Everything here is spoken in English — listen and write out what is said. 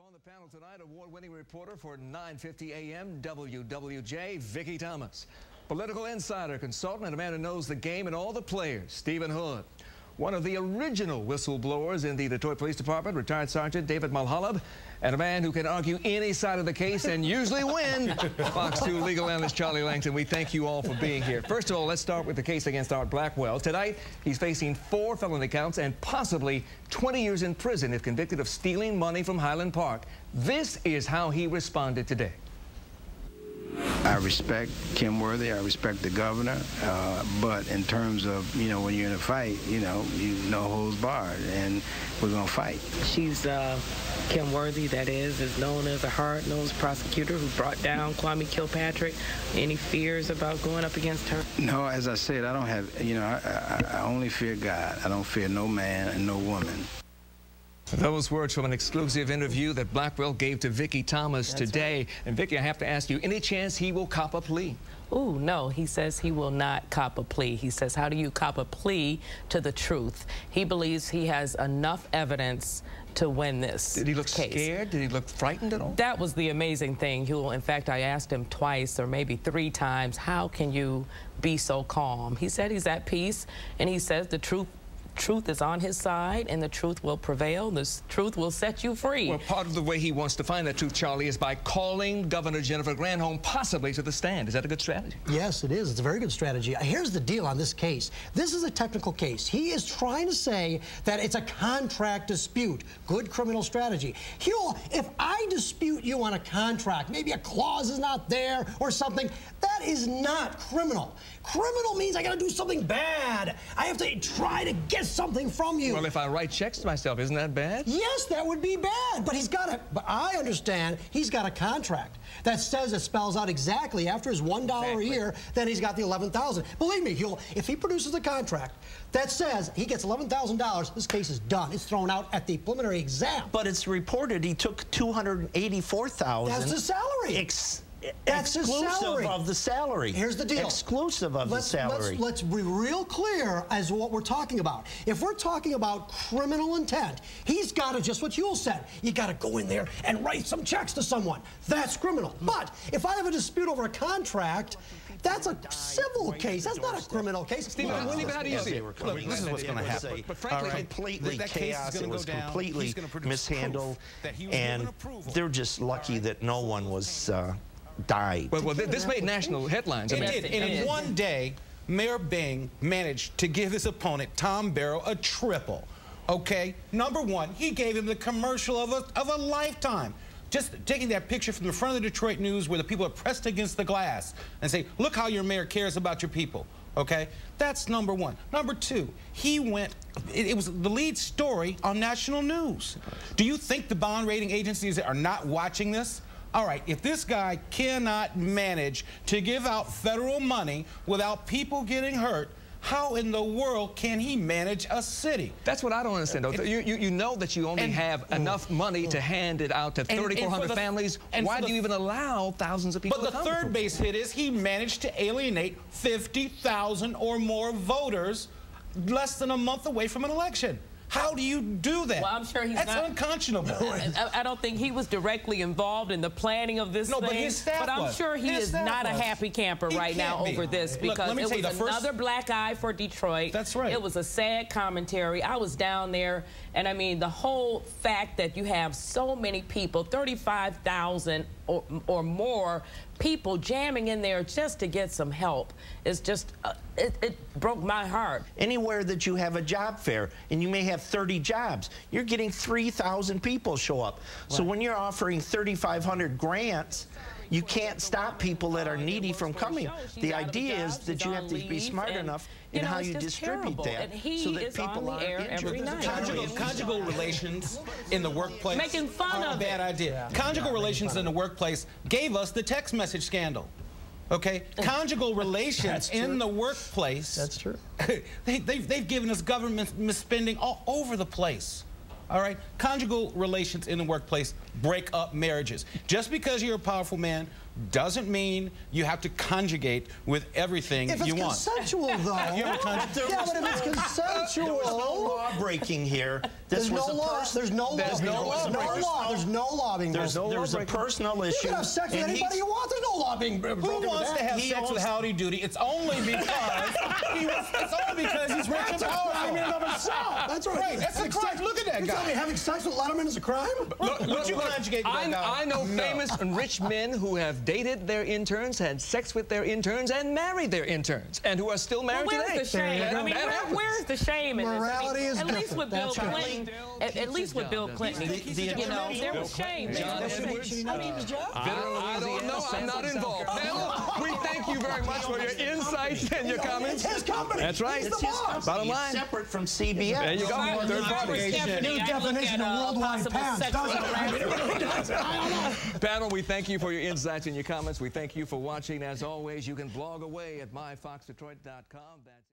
On the panel tonight, award-winning reporter for 950 AM WWJ, Vicki Thomas. Political insider, consultant, and a man who knows the game and all the players, Stephen Hood. One of the original whistleblowers in the Detroit Police Department, retired Sergeant David Mulholland, and a man who can argue any side of the case and usually win, Fox 2 legal analyst Charlie Langton. We thank you all for being here. First of all, let's start with the case against Art Blackwell. Tonight, he's facing 4 felony counts and possibly 20 years in prison if convicted of stealing money from Highland Park. This is how he responded today. I respect Kim Worthy, I respect the governor, but in terms of, when you're in a fight, no holds barred, and we're going to fight. She's Kim Worthy, that is known as a hard-nosed prosecutor who brought down Kwame Kilpatrick. Any fears about going up against her? No, as I said, I don't have, I only fear God. I don't fear no man and no woman. Those words from an exclusive interview that Blackwell gave to Vicki Thomas today. Right. And Vicki, I have to ask you, any chance he will cop a plea? Ooh, no, he says he will not cop a plea. He says, how do you cop a plea to the truth? He believes he has enough evidence to win this Did he look case. Scared? Did he look frightened at all? That was the amazing thing, Huel. In fact, I asked him twice or maybe 3 times, how can you be so calm? He said he's at peace, and he says the truth is on his side, and the truth will prevail. The truth will set you free. Well, part of the way he wants to find that truth, Charlie, is by calling Governor Jennifer Granholm possibly to the stand. Is that a good strategy? Yes, it is. It's a very good strategy. Here's the deal on this case. This is a technical case. He is trying to say that it's a contract dispute. Good criminal strategy. Huel, if I dispute you on a contract, maybe a clause is not there or something, that is not criminal. Criminal means I got to do something bad. I have to try to get something from you. Well, if I write checks to myself, isn't that bad? Yes, that would be bad. But but I understand he's got a contract that says, it spells out exactly after his $1 a year, then he's got the $11,000. Believe me, Huel, if he produces a contract that says he gets $11,000, this case is done. It's thrown out at the preliminary exam. But it's reported he took $284,000. That's the salary. That's exclusive of the salary. Here's the deal. Exclusive of the salary. Let's be real clear as to what we're talking about. If we're talking about criminal intent, he's got to, just what Huel said, you got to go in there and write some checks to someone. That's criminal. But if I have a dispute over a contract, that's a civil case. That's not a criminal case. Stephen, how do you see it? Look, this is what's going to happen. But frankly, completely chaos. It was completely mishandled, and they're just lucky that no one was died. Well, this made national headlines. It did. And in one day, Mayor Bing managed to give his opponent, Tom Barrow, a triple. Okay? Number one, he gave him the commercial of a lifetime. Just taking that picture from the front of the Detroit News where the people are pressed against the glass and say, look how your mayor cares about your people. Okay? That's number one. Number two, he went, it was the lead story on national news. Do you think the bond rating agencies are not watching this? All right, if this guy cannot manage to give out federal money without people getting hurt, how in the world can he manage a city? That's what I don't understand, though. You know that you only have enough money to hand it out to 3,400 families. Why do you even allow thousands of people to come? But the third base hit is he managed to alienate 50,000 or more voters less than a month away from an election. How do you do that? Well, I'm sure he's That's unconscionable. I don't think he was directly involved in the planning of this thing. But his staff But I'm sure he is not a happy camper right now over this, because it was another black eye for Detroit. That's right. It was a sad commentary. I was down there, and I mean, the whole fact that you have so many people, 35,000 or more people jamming in there just to get some help, is just, it broke my heart. Anywhere that you have a job fair and you may have 30 jobs, you're getting 3,000 people show up. Right. So when you're offering 3,500 grants, you can't stop people that are needy from coming. The idea is that you have to be smart enough in how you distribute that so that people aren't injured. Conjugal relations in the workplace making fun of a bad idea. Conjugal relations in the workplace gave us the text message scandal. Okay, conjugal relations in the workplace. That's true. They've given us government misspending all over the place. All right, conjugal relations in the workplace break up marriages. Just because you're a powerful man doesn't mean you have to conjugate with everything If it's you want. consensual, though. You ever conjugate? Yeah, but if it's consensual. There was no law breaking here. There's no law. There's no law. There's no law. There's no law being broken. There's a personal issue. You can have sex with and anybody you want. There's no law being broken. Who wants to have sex with Howdy Doody? It's only because he's rich and powerful. I mean, of itself. That's right. That's a crime. Look at that You guy. tell me having sex with Letterman is a crime? Would you conjugate with that guy? I know famous and rich men who have dated their interns, had sex with their interns, and married their interns, and who are still married Well, today. where's the shame? That I mean, happens. where's the shame in this? Morality is at least with Bill different. That's Clinton, at least with Bill Clinton, you know, there was shame. I don't know. I'm not involved. Now, we thank you very much for your insights and your comments. It's his company. That's right. He's the boss. Bottom He's line. separate from CBS. There you go. Third party. New definition of worldwide pants, doesn't it? It really does. I don't know. Panel, we thank you for your insights and your comments. We thank you for watching. As always, you can blog away at myfoxdetroit.com.